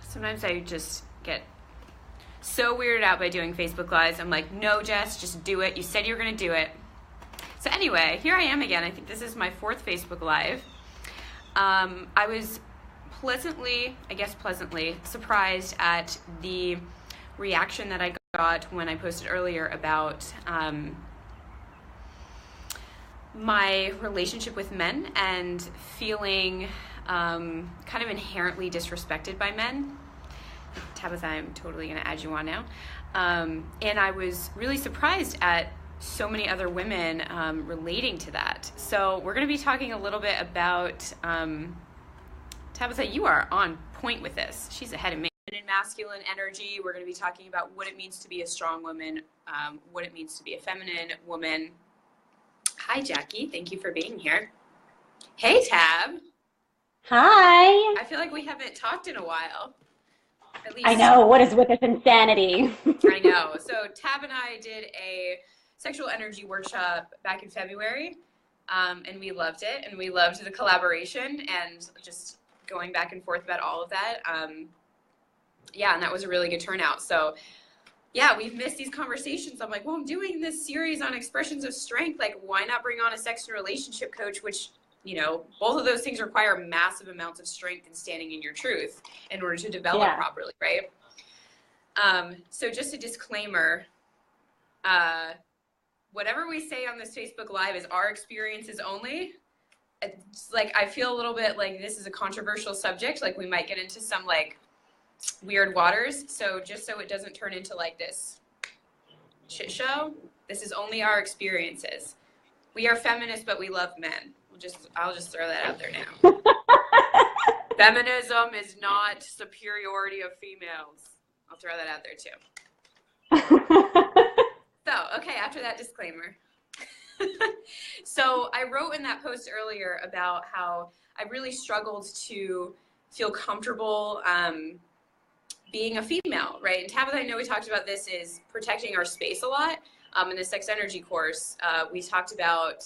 Sometimes I just get so weirded out by doing Facebook Lives. I'm like, no, Jess, just do it. You said you were going to do it. So anyway, here I am again. I think this is my 4th Facebook Live. I was pleasantly surprised at the reaction that I got when I posted earlier about my relationship with men and feeling kind of inherently disrespected by men. Tabitha, I'm totally going to add you on now. And I was really surprised at so many other women relating to that. So we're going to be talking a little bit about, Tabitha, you are on point with this. She's ahead of me. In masculine energy, we're going to be talking about what it means to be a strong woman, what it means to be a feminine woman. Hi, Jackie. Thank you for being here. Hey, Tab. Hi. I feel like we haven't talked in a while. At least I know. What is with this insanity? I know. So Tab and I did a sexual energy workshop back in February, and we loved it, and we loved the collaboration and just going back and forth about all of that. Yeah, and that was a really good turnout. So yeah, we've missed these conversations. I'm like, well, I'm doing this series on expressions of strength. Like, why not bring on a sex and relationship coach, which, you know, both of those things require massive amounts of strength and standing in your truth in order to develop properly, right? So just a disclaimer, whatever we say on this Facebook Live is our experiences only. It's like, I feel a little bit like this is a controversial subject. Like, we might get into some like weird waters. So just so it doesn't turn into like this shit show, this is only our experiences. We are feminists, but we love men. I'll just throw that out there now. Feminism is not superiority of females. I'll throw that out there too. So, okay, after that disclaimer. So I wrote in that post earlier about how I really struggled to feel comfortable being a female, right? And Tabitha, I know we talked about this, is protecting our space a lot. In the sex energy course, we talked about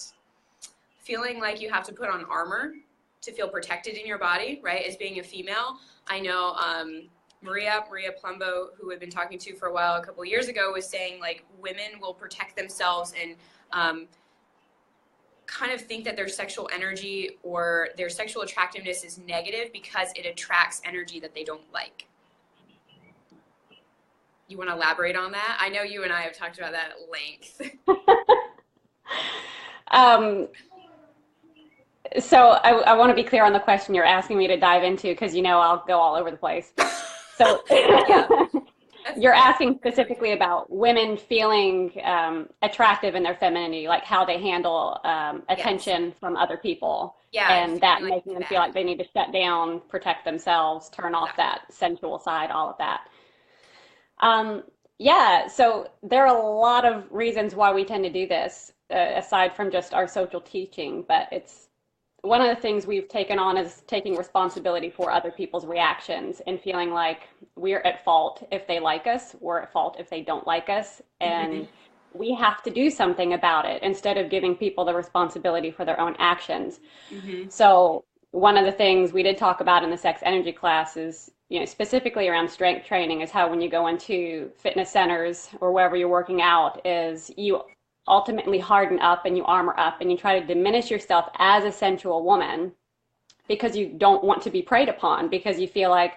feeling like you have to put on armor to feel protected in your body, right? As being a female. I know Maria Plumbo, who we've been talking to for a while, a couple of years ago, was saying like women will protect themselves and kind of think that their sexual energy or their sexual attractiveness is negative because it attracts energy that they don't like. You want to elaborate on that? I know you and I have talked about that at length. So I want to be clear on the question you're asking me to dive into, because you know I'll go all over the place. So you're asking specifically about women feeling attractive in their femininity, like how they handle attention from other people, and that making them feel like they need to shut down, protect themselves, turn off that sensual side, all of that. So there are a lot of reasons why we tend to do this, aside from just our social teaching, but it's one of the things we've taken on is taking responsibility for other people's reactions and feeling like we're at fault if they like us, we're at fault if they don't like us, and we have to do something about it instead of giving people the responsibility for their own actions. So one of the things we did talk about in the sex energy class is, you know, specifically around strength training, is how when you go into fitness centers or wherever you're working out, is you ultimately harden up and you armor up and you try to diminish yourself as a sensual woman because you don't want to be preyed upon, because you feel like,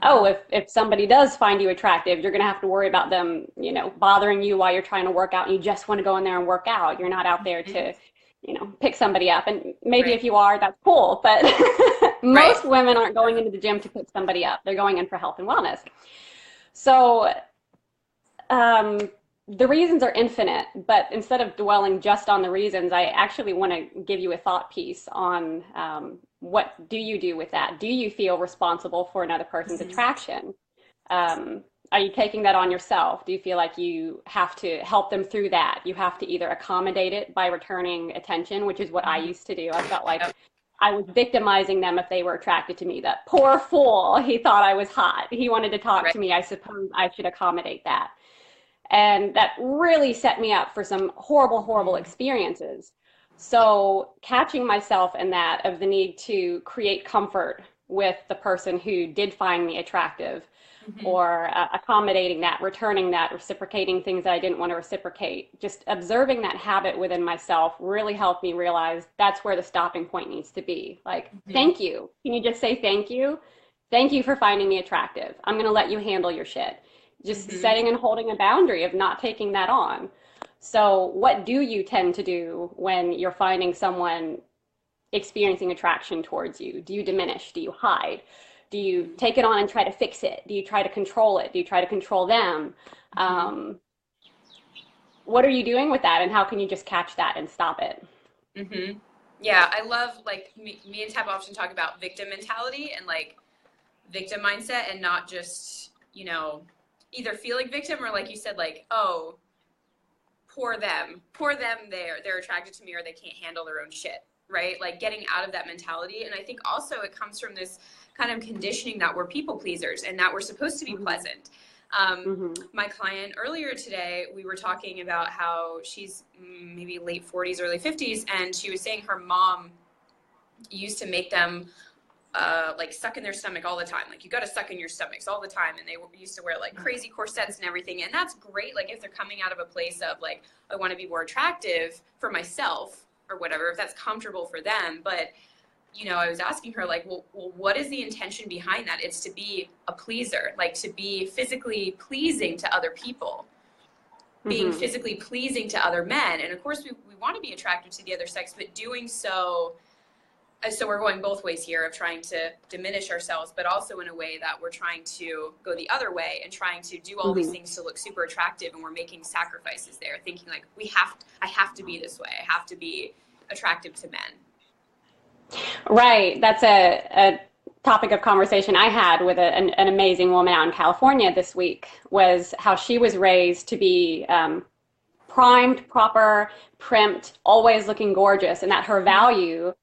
oh, if somebody does find you attractive, you're going to have to worry about them, you know, bothering you while you're trying to work out, and you just want to go in there and work out. You're not out there to, you know, pick somebody up. And maybe if you are, that's cool, but most women aren't going into the gym to pick somebody up. They're going in for health and wellness. So the reasons are infinite, but instead of dwelling just on the reasons, I actually want to give you a thought piece on what do you do with that? Do you feel responsible for another person's attraction? Are you taking that on yourself? Do you feel like you have to help them through that? You have to either accommodate it by returning attention, which is what I used to do. I felt like I was victimizing them if they were attracted to me. That poor fool, he thought I was hot. He wanted to talk to me. I suppose I should accommodate that. And that really set me up for some horrible, horrible experiences. So catching myself in that, of the need to create comfort with the person who did find me attractive, Mm-hmm. or accommodating that, returning that, reciprocating things that I didn't want to reciprocate. Just observing that habit within myself really helped me realize that's where the stopping point needs to be. Like, Mm-hmm. thank you. Can you just say thank you? Thank you for finding me attractive. I'm going to let you handle your shit. Just Mm-hmm. setting and holding a boundary of not taking that on. So, what do you tend to do when you're finding someone experiencing attraction towards you? Do you diminish? Do you hide? Do you take it on and try to fix it? Do you try to control it? Do you try to control them? Mm-hmm. Um, what are you doing with that, and how can you just catch that and stop it? Mm-hmm. Yeah, I love like me and Tab often talk about victim mentality and like victim mindset, and not just, either feeling victim or like you said, like, oh, poor them, they're attracted to me or they can't handle their own shit, right? Like getting out of that mentality. And I think also it comes from this kind of conditioning that we're people pleasers and that we're supposed to be Mm-hmm. pleasant. Mm-hmm. My client earlier today, we were talking about how she's maybe late 40s, early 50s, and she was saying her mom used to make them like suck in their stomach all the time. Like you got to suck in your stomachs all the time. And they used to wear like crazy corsets and everything. And that's great. Like if they're coming out of a place of like, I want to be more attractive for myself or whatever, if that's comfortable for them. But, I was asking her like, well, what is the intention behind that? It's to be a pleaser, like to be physically pleasing to other people, being Mm-hmm. physically pleasing to other men. And of course we want to be attracted to the other sex, but doing so we're going both ways here of trying to diminish ourselves, but also in a way that we're trying to go the other way and trying to do all these Mm-hmm. things to look super attractive. And we're making sacrifices there, thinking like I have to be this way. I have to be attractive to men. Right. That's a topic of conversation I had with an amazing woman out in California this week, was how she was raised to be primed, proper, primped, always looking gorgeous, and that her value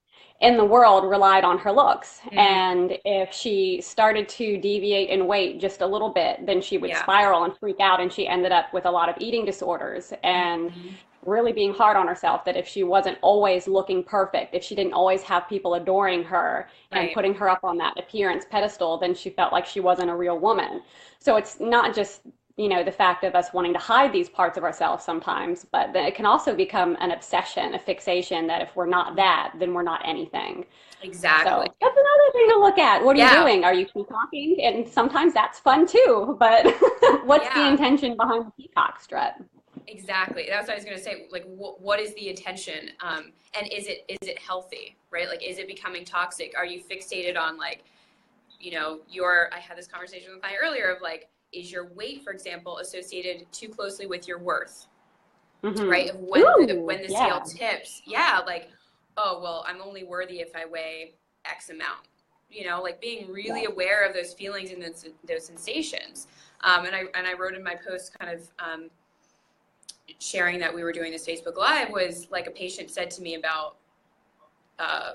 in the world relied on her looks. Mm, And if she started to deviate in weight just a little bit, then she would yeah. spiral and freak out, and she ended up with a lot of eating disorders and Hmm. really being hard on herself, that if she wasn't always looking perfect, if she didn't always have people adoring her and Right. putting her up on that appearance pedestal, then she felt like she wasn't a real woman. So it's not just, the fact of us wanting to hide these parts of ourselves sometimes, but it can also become an obsession, a fixation, that if we're not that, then we're not anything. Exactly. So that's another thing to look at. What are you Yeah. doing? Are you peacocking? And sometimes that's fun too, but what's the Yeah. intention behind the peacock strut? Exactly. That's what I was going to say. Like, what is the intention? And is it healthy, right? Like, is it becoming toxic? Are you fixated on like, I had this conversation with a client earlier of like, is your weight, for example, associated too closely with your worth, right? Of Mm-hmm. when Ooh, the scale yeah. tips, yeah, like, oh, well, I'm only worthy if I weigh X amount, like being really Right. aware of those feelings and those sensations. And I wrote in my post kind of, sharing that we were doing this Facebook Live, was like a patient said to me about, uh,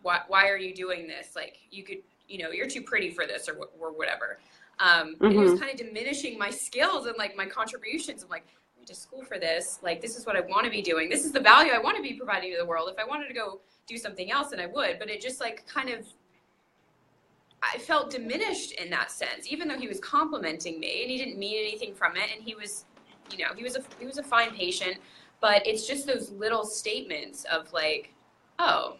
why are you doing this? Like you could, you're too pretty for this or whatever. And he was Mm-hmm. kind of diminishing my skills and like my contributions. I'm like, I went to school for this. Like, this is what I want to be doing. This is the value I want to be providing to the world. If I wanted to go do something else, then I would. But it just like kind of, I felt diminished in that sense, even though he was complimenting me and he didn't mean anything from it. And he was, he was a fine patient, but it's just those little statements of like, oh,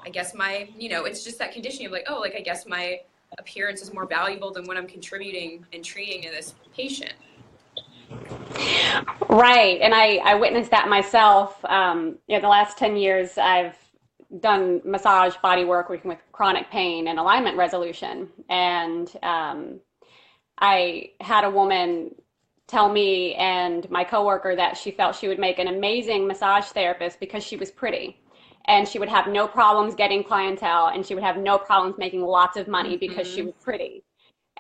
I guess it's just that conditioning of like, oh, like I guess my appearance is more valuable than what I'm contributing and treating to this patient. Right. And I witnessed that myself. The last 10 years, I've done massage body work working with chronic pain and alignment resolution. And I had a woman tell me and my coworker that she felt she would make an amazing massage therapist because she was pretty. And she would have no problems getting clientele, and she would have no problems making lots of money because she Mm-hmm. was pretty.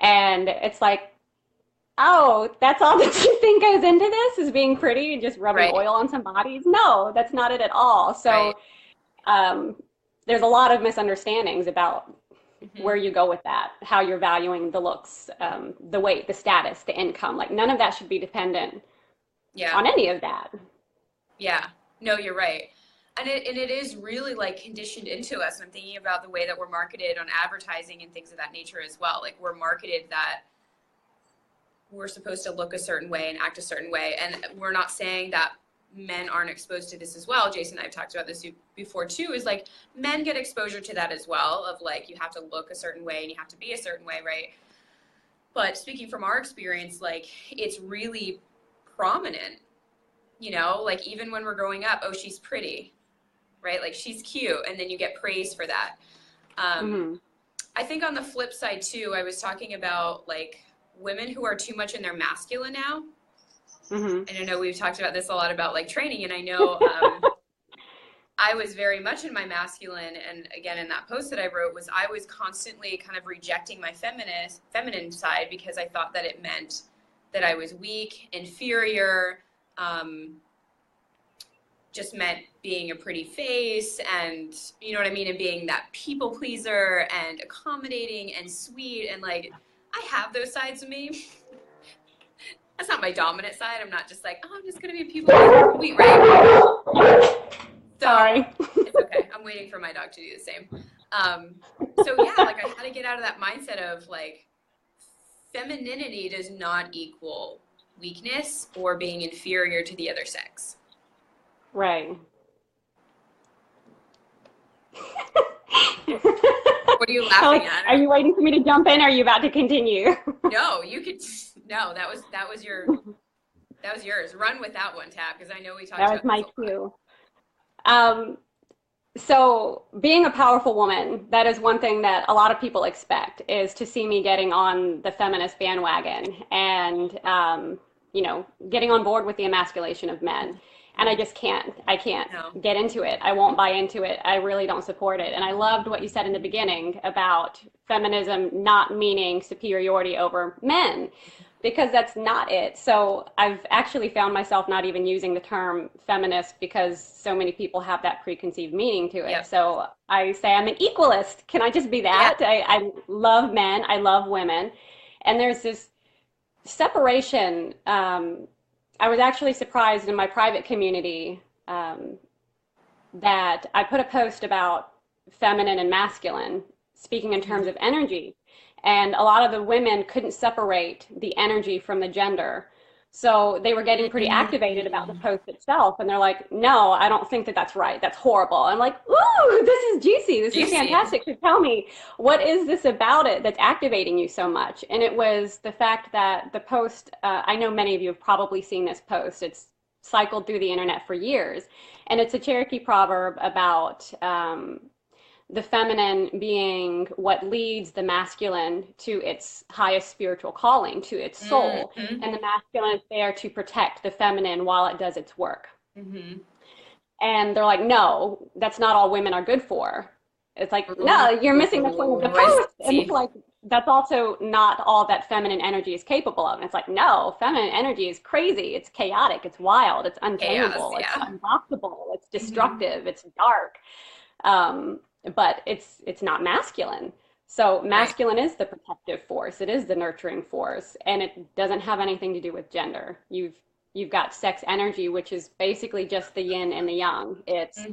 And it's like, oh, that's all that you think goes into this, is being pretty and just rubbing Right. oil on some bodies? No, that's not it at all. Right. So um, there's a lot of misunderstandings about Mm-hmm. where you go with that, how you're valuing the looks, the weight, the status, the income. Like none of that should be dependent Yeah. on any of that. Yeah. No, you're right. And it is really like conditioned into us. And I'm thinking about the way that we're marketed on advertising and things of that nature as well. Like we're marketed that we're supposed to look a certain way and act a certain way. And we're not saying that men aren't exposed to this as well. Jason and I have talked about this before too, is like men get exposure to that as well, of like you have to look a certain way and you have to be a certain way, right? But speaking from our experience, like it's really prominent, you know, like even when we're growing up, oh, she's pretty, right? Like she's cute, and then you get praise for that. I think on the flip side too, I was talking about like women who are too much in their masculine now. And I know we've talked about this a lot about like training, and I know I was very much in my masculine, and again in that post that I wrote was I was constantly kind of rejecting my feminine side because I thought that it meant that I was weak, inferior, just meant being a pretty face, and you know what I mean, and being that people pleaser and accommodating and sweet, and like I have those sides of me. That's not my dominant side. I'm not just like, oh, I'm just gonna be a people pleaser, sweet, right? So, Sorry. It's okay. I'm waiting for my dog to do the same. So yeah, like I had to get out of that mindset of like femininity does not equal weakness or being inferior to the other sex. Right. What are you laughing at? Are you waiting for me to jump in, or are you about to continue? No, you could. No, that was yours. Run with that one, Tab, because I know we talked about That was my this cue. So being a powerful woman, that is one thing that a lot of people expect, is to see me getting on the feminist bandwagon and, you know, getting on board with the emasculation of men. And I just can't. I can't get into it. I won't buy into it. I really don't support it. And I loved what you said in the beginning about feminism not meaning superiority over men, because that's not it. So I've actually found myself not even using the term feminist because so many people have that preconceived meaning to it. Yep. So I say I'm an equalist. Can I just be that? Yeah. I love men. I love women. And there's this separation. I was actually surprised in my private community that I put a post about feminine and masculine, speaking in terms of energy. And a lot of the women couldn't separate the energy from the gender. So they were getting pretty activated about the post itself. And they're like, no, I don't think that that's right. That's horrible. I'm like, ooh, this is juicy. This is fantastic. So tell me, what is this about it that's activating you so much? And it was the fact that the post, I know many of you have probably seen this post. It's cycled through the internet for years. And it's a Cherokee proverb about the feminine being what leads the masculine to its highest spiritual calling, to its soul. And the masculine is there to protect the feminine while it does its work. And they're like, no, that's not all women are good for. It's like, no, you're missing the point of the post. And it's like, that's also not all that feminine energy is capable of. And it's like, no, feminine energy is crazy. It's chaotic. It's wild. It's untamable. It's unboxable. It's destructive. It's dark. But it's not masculine. So masculine is the protective force. It is the nurturing force, and it doesn't have anything to do with gender. You've got sex energy, which is basically just the yin and the yang. It's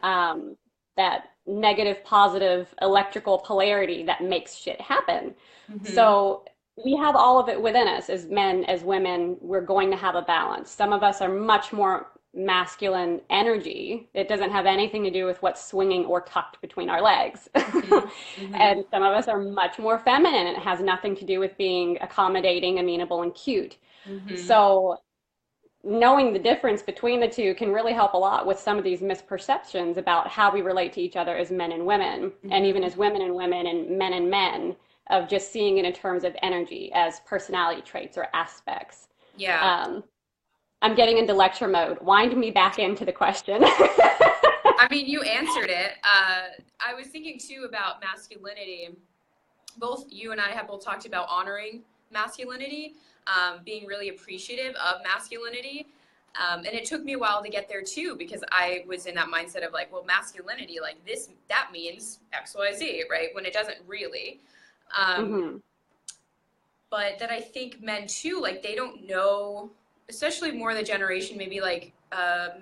that negative, positive electrical polarity that makes shit happen. So we have all of it within us as men, as women. We're going to have a balance. Some of us are much more masculine energy. It doesn't have anything to do with what's swinging or tucked between our legs. And some of us are much more feminine. It has nothing to do with being accommodating, amenable, and cute. So knowing the difference between the two can really help a lot with some of these misperceptions about how we relate to each other as men and women, and even as women and men, of just seeing it in terms of energy as personality traits or aspects. I'm getting into lecture mode. Wind me back into the question. I mean, you answered it. I was thinking too about masculinity. Both you and I have both talked about honoring masculinity, being really appreciative of masculinity. And it took me a while to get there too, because I was in that mindset of like, well, masculinity, like this, that means X, Y, Z, right? When it doesn't really. But that I think men too, like they don't know, especially more the generation, maybe like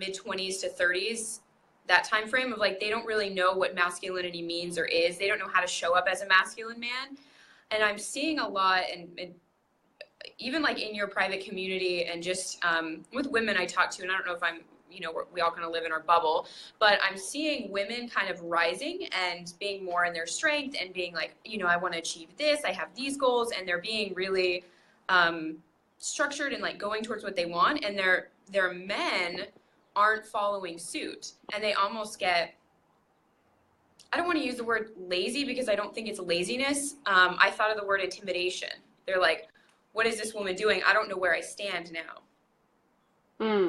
mid 20s to 30s that time frame of like they don't really know what masculinity means or is. They don't know how to show up as a masculine man. And I'm seeing a lot, and even like in your private community and just with women I talk to, and I don't know if I'm, you know, we all kind of live in our bubble, but I'm seeing women kind of rising and being more in their strength and being like, you know, I want to achieve this, I have these goals, and they're being really structured and like going towards what they want, and their men aren't following suit, and they almost get, I don't want to use the word lazy because I don't think it's laziness. I thought of the word intimidation. They're like, what is this woman doing? I don't know where I stand now.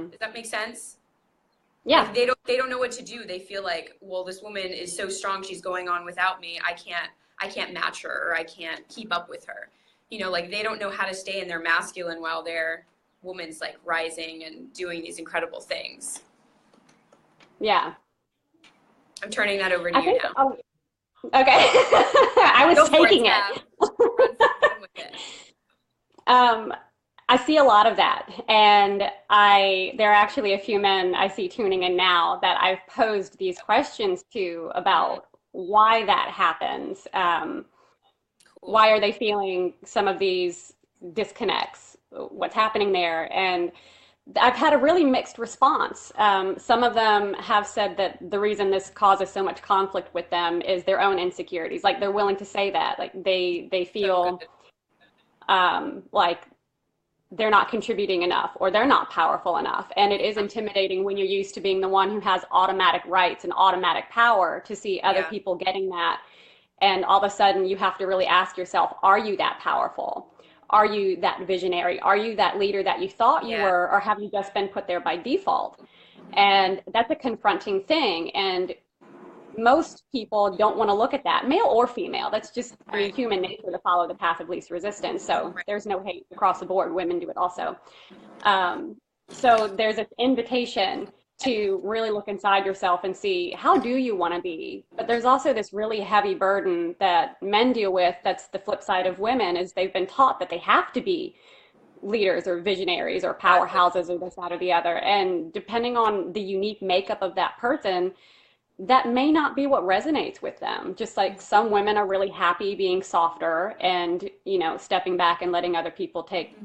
Does that make sense? Yeah. Like they don't know what to do. They feel like, well, this woman is so strong, she's going on without me. I can't match her, or I can't keep up with her. You know, like they don't know how to stay in their masculine while their woman's like rising and doing these incredible things. Yeah. I'm turning that over to you now. Okay. I was taking it. Run with it. I see a lot of that, and there are actually a few men I see tuning in now that I've posed these questions to about why that happens. Cool. Why are they feeling some of these disconnects? What's happening there? And I've had a really mixed response. Some of them have said that the reason this causes so much conflict with them is their own insecurities. Like they're willing to say that, like they feel like they're not contributing enough or they're not powerful enough. And it is intimidating when you're used to being the one who has automatic rights and automatic power to see other people getting that. And all of a sudden you have to really ask yourself, are you that powerful? Are you that visionary? Are you that leader that you thought you were, or have you just been put there by default? And that's a confronting thing. And most people don't want to look at that, male or female. That's just, I mean, human nature to follow the path of least resistance. So there's no hate across the board. Women do it also. So there's this invitation to really look inside yourself and see, how do you want to be? But there's also this really heavy burden that men deal with. That's the flip side of women, is they've been taught that they have to be leaders or visionaries or powerhouses or this, that, or the other. And depending on the unique makeup of that person, that may not be what resonates with them. Just like some women are really happy being softer and, you know, stepping back and letting other people take,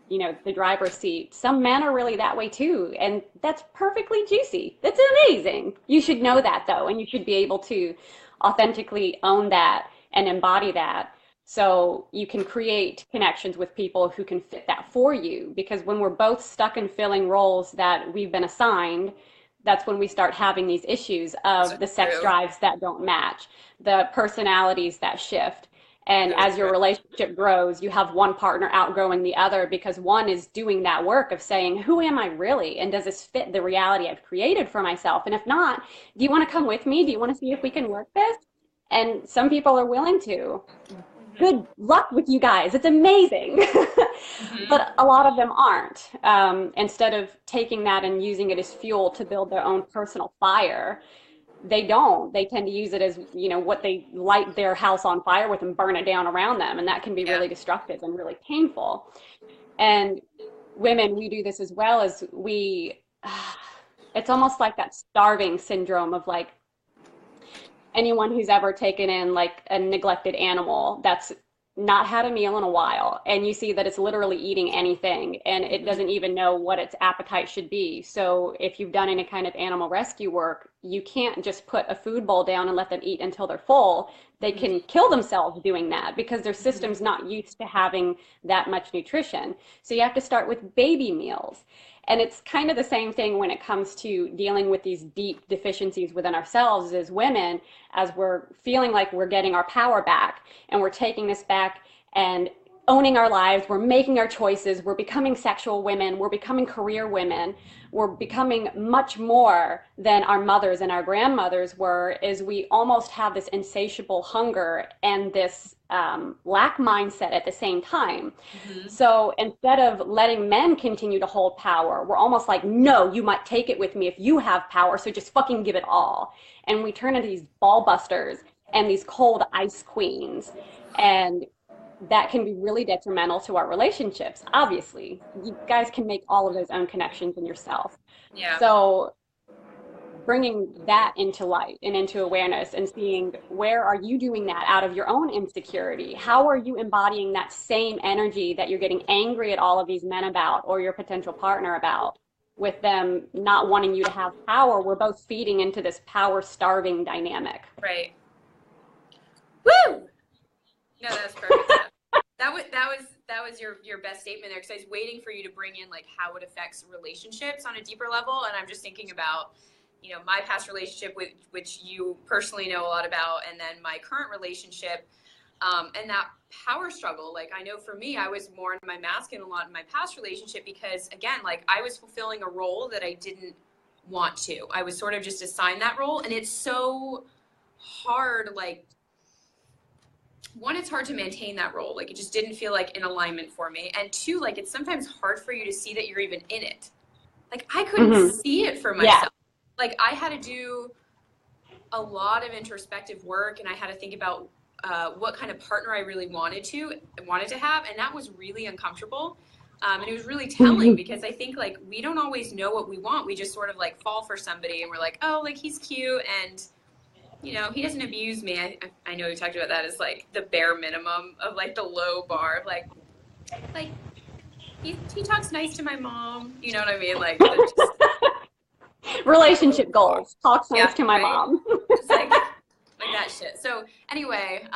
you know, the driver's seat. Some men are really that way too. And that's perfectly juicy. That's amazing. You should know that though. And you should be able to authentically own that and embody that. So you can create connections with people who can fit that for you. Because when we're both stuck in filling roles that we've been assigned, that's when we start having these issues of the sex drives that don't match, the personalities that shift. And as your relationship grows, you have one partner outgrowing the other because one is doing that work of saying, who am I really? And does this fit the reality I've created for myself? And if not, do you want to come with me? Do you want to see if we can work this? And some people are willing to. Good luck with you guys. It's amazing. But a lot of them aren't. Instead of taking that and using it as fuel to build their own personal fire, they don't. They tend to use it as, you know, what they light their house on fire with and burn it down around them. And that can be really destructive and really painful. And women, we do this as well, as it's almost like that starving syndrome of like, anyone who's ever taken in like a neglected animal that's not had a meal in a while, and you see that it's literally eating anything and it doesn't even know what its appetite should be. So if you've done any kind of animal rescue work, you can't just put a food bowl down and let them eat until they're full. They can kill themselves doing that because their system's not used to having that much nutrition. So you have to start with baby meals. And it's kind of the same thing when it comes to dealing with these deep deficiencies within ourselves as women, as we're feeling like we're getting our power back and we're taking this back and owning our lives. We're making our choices. We're becoming sexual women. We're becoming career women. We're becoming much more than our mothers and our grandmothers were, is we almost have this insatiable hunger and this lack mindset at the same time. So instead of letting men continue to hold power, we're almost like, no, you might take it with me if you have power, so just fucking give it all. And we turn into these ball busters and these cold ice queens. And that can be really detrimental to our relationships. Obviously, you guys can make all of those own connections in yourself. So bringing that into light and into awareness and seeing where are you doing that out of your own insecurity? How are you embodying that same energy that you're getting angry at all of these men about or your potential partner about, with them not wanting you to have power? We're both feeding into this power starving dynamic. Right. Woo! No, that's perfect. That was your best statement there, because I was waiting for you to bring in like how it affects relationships on a deeper level, and I'm just thinking about, you know, my past relationship, with which you personally know a lot about, and then my current relationship, and that power struggle. Like, I know for me, I was more in my masculine a lot in my past relationship, because again, like, I was fulfilling a role that I didn't want to. I was sort of just assigned that role, and it's so hard. Like, one, it's hard to maintain that role. Like, it just didn't feel like in alignment for me. And two, like, it's sometimes hard for you to see that you're even in it. Like, I couldn't see it for myself. Yeah. Like, I had to do a lot of introspective work, and I had to think about what kind of partner I really wanted to have. And that was really uncomfortable. And it was really telling, because I think, like, we don't always know what we want. We just sort of like fall for somebody and we're like, oh, like, he's cute, and you know, he doesn't abuse me. I know we talked about that as like the bare minimum of like the low bar. Like he talks nice to my mom. You know what I mean? Like, just, relationship goals. Talks nice to my mom. It's like that shit. So anyway,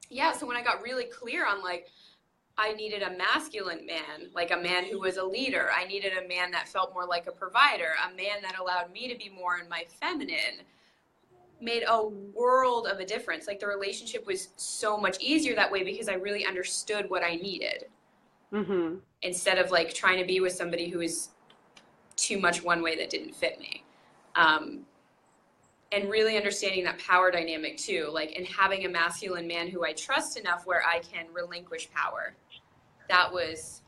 yeah. So when I got really clear on like, I needed a masculine man, like a man who was a leader. I needed a man that felt more like a provider, a man that allowed me to be more in my feminine. Made a world of a difference. Like, the relationship was so much easier that way, because I really understood what I needed, instead of like trying to be with somebody who was too much one way that didn't fit me. And really understanding that power dynamic too, like, and having a masculine man who I trust enough where I can relinquish power. That was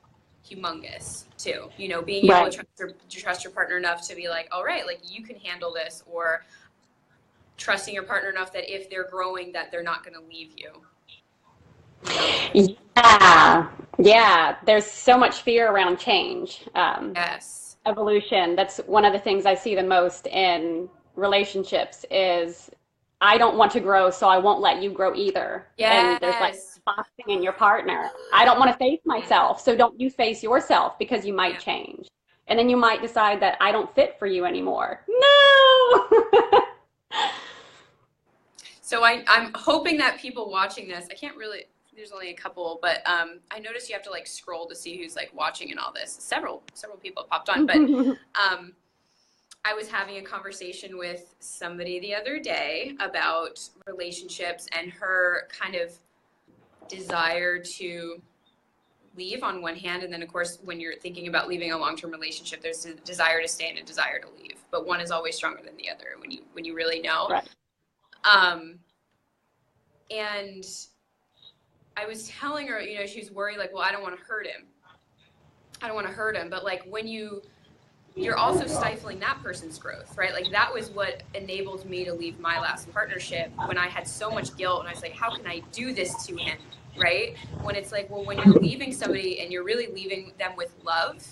humongous too. You know, being able to trust your partner enough to be like, all right, like, you can handle this, or trusting your partner enough that if they're growing, that they're not going to leave you. Yeah. There's so much fear around change. Yes. Evolution. That's one of the things I see the most in relationships is, I don't want to grow, so I won't let you grow either. Yes. And there's like boxing in your partner. I don't want to face myself, so don't you face yourself, because you might change. And then you might decide that I don't fit for you anymore. No! So I'm hoping that people watching this, I can't really, there's only a couple, but I noticed you have to like scroll to see who's like watching and all this. Several people popped on, but I was having a conversation with somebody the other day about relationships and her kind of desire to leave on one hand, and then of course when you're thinking about leaving a long-term relationship, there's a desire to stay and a desire to leave, but one is always stronger than the other when you really know. Right. And I was telling her, you know, she was worried, like, well, I don't want to hurt him. But like, when you're also stifling that person's growth, right? Like, that was what enabled me to leave my last partnership, when I had so much guilt and I was like, how can I do this to him? Right? When it's like, well, when you're leaving somebody and you're really leaving them with love,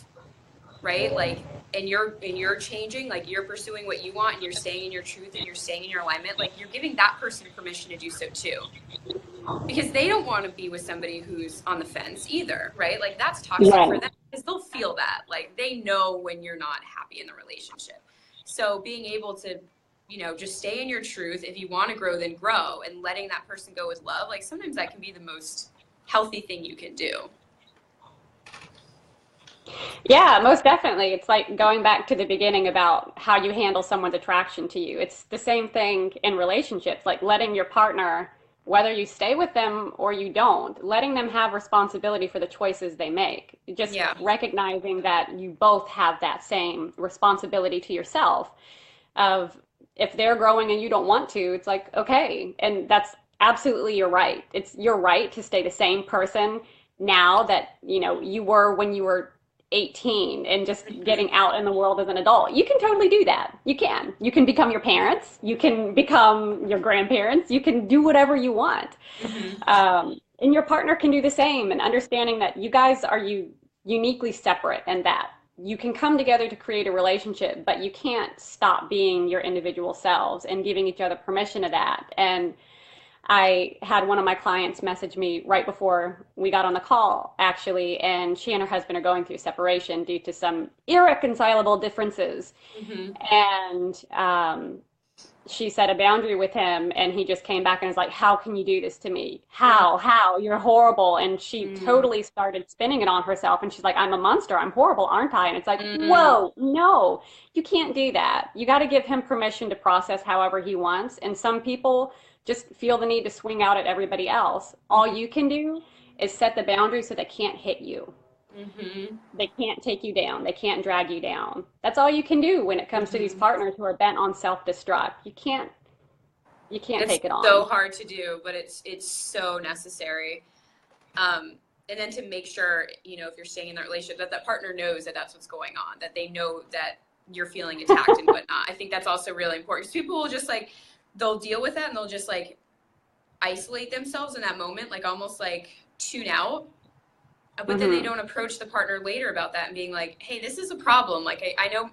right? Like, and you're changing, like, you're pursuing what you want, and you're staying in your truth, and you're staying in your alignment, like, you're giving that person permission to do so too, because they don't want to be with somebody who's on the fence either, right? Like, that's toxic for them, because they'll feel that, like, they know when you're not happy in the relationship. So being able to, you know, just stay in your truth. If you want to grow, then grow, and letting that person go with love, like, sometimes that can be the most healthy thing you can do. Yeah, most definitely. It's like going back to the beginning about how you handle someone's attraction to you. It's the same thing in relationships, like letting your partner, whether you stay with them or you don't, letting them have responsibility for the choices they make. Just recognizing that you both have that same responsibility to yourself of, if they're growing and you don't want to, it's like, okay. And that's absolutely your right. It's your right to stay the same person now that, you know, you were when you were 18 and just getting out in the world as an adult. You can totally do that. You can become your parents, you can become your grandparents, you can do whatever you want. And your partner can do the same, and understanding that you guys are uniquely separate, and that you can come together to create a relationship, but you can't stop being your individual selves and giving each other permission to that. And I had one of my clients message me right before we got on the call, actually, and she and her husband are going through separation due to some irreconcilable differences. Mm-hmm. And she set a boundary with him, and he just came back and was like, how can you do this to me? How? You're horrible. And she totally started spinning it on herself. And she's like, I'm a monster. I'm horrible, aren't I? And it's like, whoa, no, you can't do that. You got to give him permission to process however he wants. And some people just feel the need to swing out at everybody else. All you can do is set the boundary so they can't hit you. Mm-hmm. They can't take you down. They can't drag you down. That's all you can do when it comes to these partners who are bent on self-destruct. You can't take it on. It's so hard to do, but it's so necessary. And then to make sure, you know, if you're staying in that relationship, that that partner knows that that's what's going on, that they know that you're feeling attacked and whatnot. I think that's also really important. Because people will just like, they'll deal with that and they'll just like isolate themselves in that moment, like almost like tune out. But then they don't approach the partner later about that and being like, hey, this is a problem. Like, I know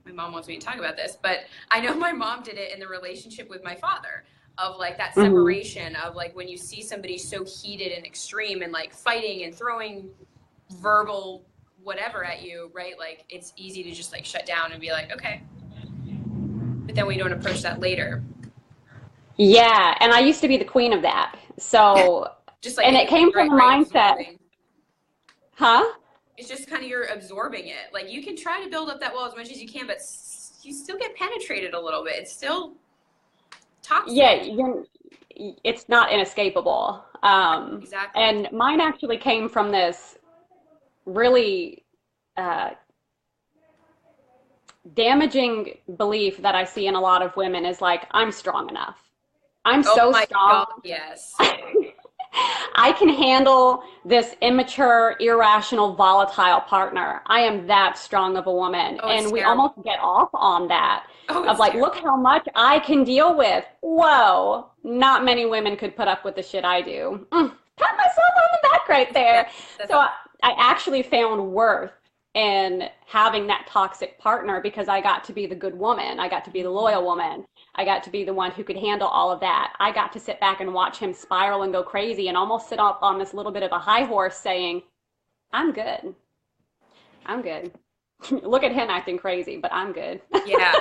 my mom wants me to talk about this, but I know my mom did it in the relationship with my father, of like that separation of like when you see somebody so heated and extreme and like fighting and throwing verbal whatever at you, right? Like it's easy to just like shut down and be like, okay. But then we don't approach that later. Yeah, and I used to be the queen of that. So just like, and it came from the mindset. Absorbing. Huh? It's just kind of you're absorbing it. Like you can try to build up that wall as much as you can, but you still get penetrated a little bit. It's still toxic. Yeah, it's not inescapable. Exactly. And mine actually came from this really damaging belief that I see in a lot of women is like, I'm strong enough. I'm so strong. God, yes. I can handle this immature, irrational, volatile partner. I am that strong of a woman. And we almost get off on that of like, look how much I can deal with. Whoa, not many women could put up with the shit I do. Pat myself on the back right there. So I actually found worth in having that toxic partner because I got to be the good woman. I got to be the loyal woman. I got to be the one who could handle all of that. I got to sit back and watch him spiral and go crazy and almost sit up on this little bit of a high horse saying, I'm good. I'm good. Look at him acting crazy, but I'm good. Yeah.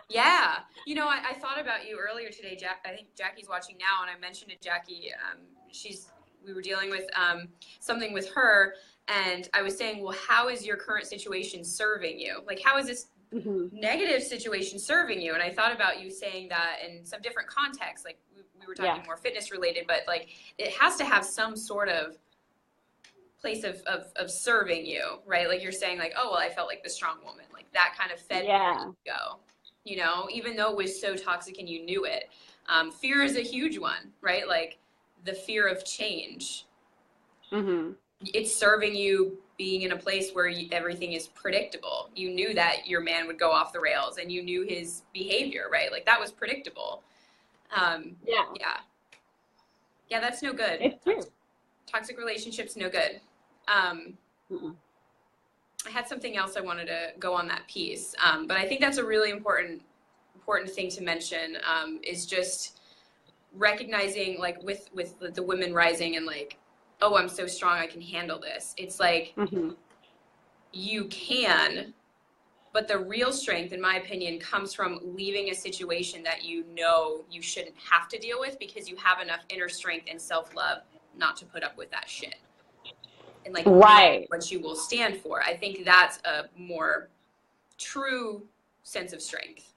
Yeah. You know, I thought about you earlier today, I think Jackie's watching now, and I mentioned to Jackie, we were dealing with something with her, and I was saying, well, how is your current situation serving you? Like, how is this negative situation serving you? And I thought about you saying that in some different contexts, like we were talking more fitness related, but like it has to have some sort of place of serving you, right? Like you're saying like, oh, well, I felt like the strong woman, like that kind of fed me to go, you know, even though it was so toxic and you knew it. Fear is a huge one, right? Like the fear of change. It's serving you being in a place where everything is predictable. You knew that your man would go off the rails and you knew his behavior, right? Like that was predictable. Yeah, that's no good. It's true. Toxic relationships, no good. I had something else I wanted to go on that piece, but I think that's a really important thing to mention, is just recognizing, like with the women rising and like, oh, I'm so strong, I can handle this. It's like, you can, but the real strength, in my opinion, comes from leaving a situation that you know you shouldn't have to deal with because you have enough inner strength and self-love not to put up with that shit. And like what you will stand for. I think that's a more true sense of strength.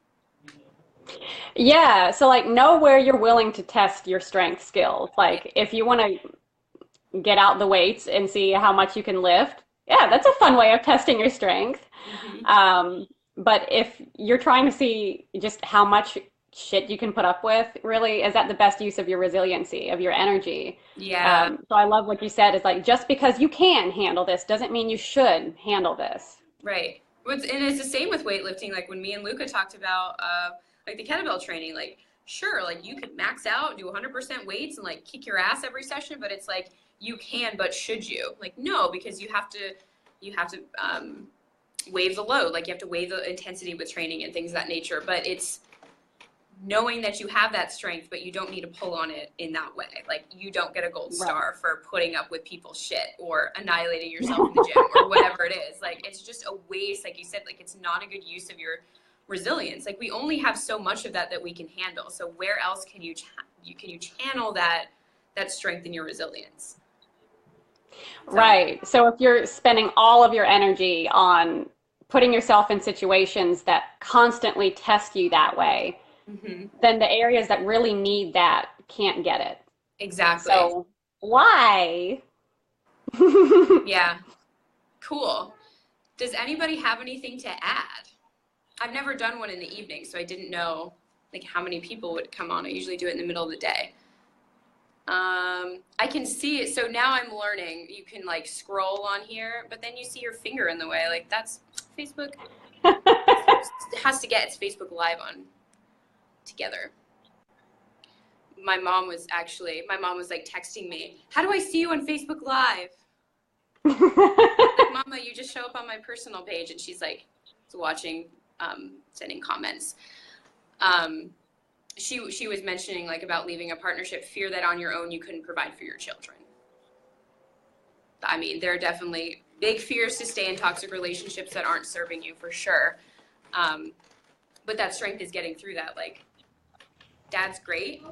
Yeah, so like know where you're willing to test your strength skills. Like if you want to get out the weights and see how much you can lift, yeah, that's a fun way of testing your strength. But if you're trying to see just how much shit you can put up with, really, is that the best use of your resiliency, of your energy? Yeah. So I love what you said, is like, just because you can handle this doesn't mean you should handle this. Right. And it's the same with weightlifting. Like when me and Luca talked about like the kettlebell training, like sure, like you could max out, do 100% weights and like kick your ass every session, but it's like you can, but should you? Like no, because you have to you have to wave the load. Like you have to wave the intensity with training and things of that nature. But it's knowing that you have that strength, but you don't need to pull on it in that way. Like you don't get a gold star for putting up with people's shit or annihilating yourself in the gym or whatever it is. Like it's just a waste. Like you said, like it's not a good use of your resilience. Like we only have so much of that we can handle. So where else can you channel that strength in your resilience? Right. So if you're spending all of your energy on putting yourself in situations that constantly test you that way, then the areas that really need that can't get it. Exactly. So why? Yeah. Cool. Does anybody have anything to add? I've never done one in the evening, so I didn't know like how many people would come on. I usually do it in the middle of the day. I can see it. So now I'm learning. You can like scroll on here, but then you see your finger in the way. Like that's Facebook. It has to get its Facebook Live on together. My mom was like texting me, how do I see you on Facebook Live? Like, Mama, you just show up on my personal page. And she's like watching, sending comments. She was mentioning like about leaving a partnership, fear that on your own you couldn't provide for your children. I mean, there are definitely big fears to stay in toxic relationships that aren't serving you for sure. But that strength is getting through that. Like, Dad's great.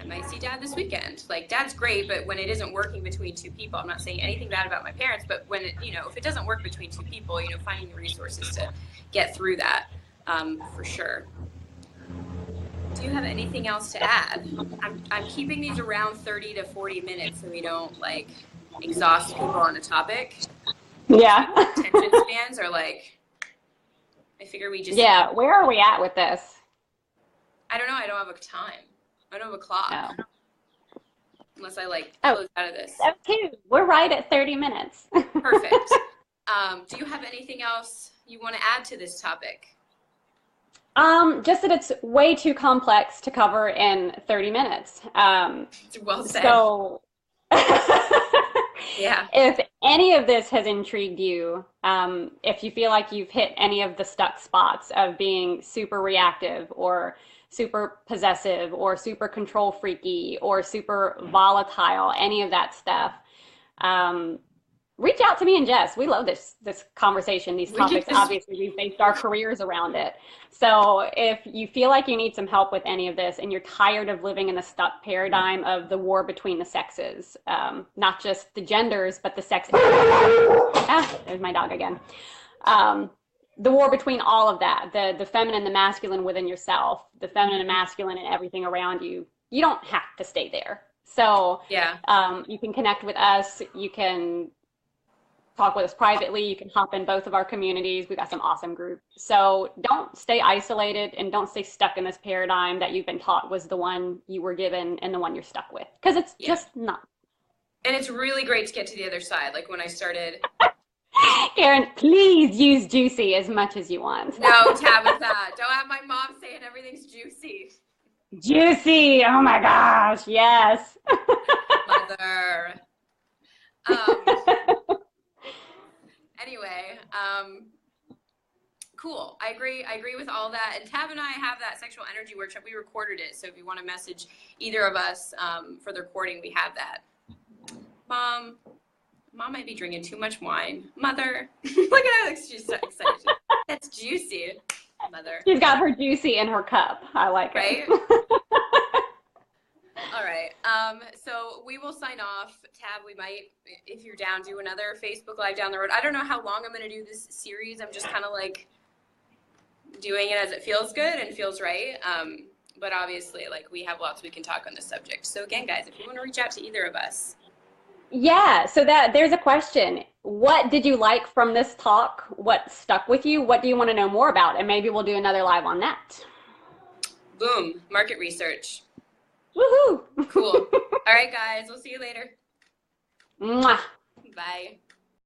I might see Dad this weekend. Like, Dad's great, but when it isn't working between two people, I'm not saying anything bad about my parents, but when it, if it doesn't work between two people, finding the resources to get through that, for sure. Do you have anything else to add? I'm keeping these around 30 to 40 minutes so we don't like exhaust people on a topic. Yeah. Attention spans are like, I figure we just. Yeah. Where are we at with this? I don't know. I don't have a time. I don't have a clock. Oh. Unless I close out of this. Okay. We're right at 30 minutes. Perfect. Do you have anything else you want to add to this topic? Just that it's way too complex to cover in 30 minutes. It's well said. So, yeah. If any of this has intrigued you, if you feel like you've hit any of the stuck spots of being super reactive or super possessive or super control freaky or super volatile, any of that stuff, reach out to me and Jess. We love this conversation, these topics. Obviously, we've based our careers around it. So if you feel like you need some help with any of this and you're tired of living in the stuck paradigm of the war between the sexes, not just the genders, but the sexes. There's my dog again. The war between all of that, the feminine, the masculine within yourself, the feminine and masculine and everything around you, you don't have to stay there. So yeah. You can connect with us. You can talk with us privately. You can hop in both of our communities. We got some awesome groups. So don't stay isolated and don't stay stuck in this paradigm that you've been taught was the one you were given and the one you're stuck with. Because it's just not. And it's really great to get to the other side. Like when I started. Karen, please use juicy as much as you want. No, Tabitha. Don't have my mom saying everything's juicy. Juicy. Oh my gosh. Yes. Mother. Anyway, cool. I agree with all that. And Tab and I have that sexual energy workshop. We recorded it. So if you want to message either of us for the recording, we have that. Mom might be drinking too much wine. Mother. Look at her. She's so excited. That's juicy. Mother. She's got her juicy in her cup. I like it. Right? All right. So we will sign off. Tab, we might, if you're down, do another Facebook Live down the road. I don't know how long I'm going to do this series. I'm just kind of like doing it as it feels good and feels right. But obviously, like, we have lots we can talk on this subject. So again, guys, if you want to reach out to either of us. Yeah. So there's a question. What did you like from this talk? What stuck with you? What do you want to know more about? And maybe we'll do another live on that. Boom. Market research. Woohoo! Cool. All right, guys. We'll see you later. Mwah. Bye.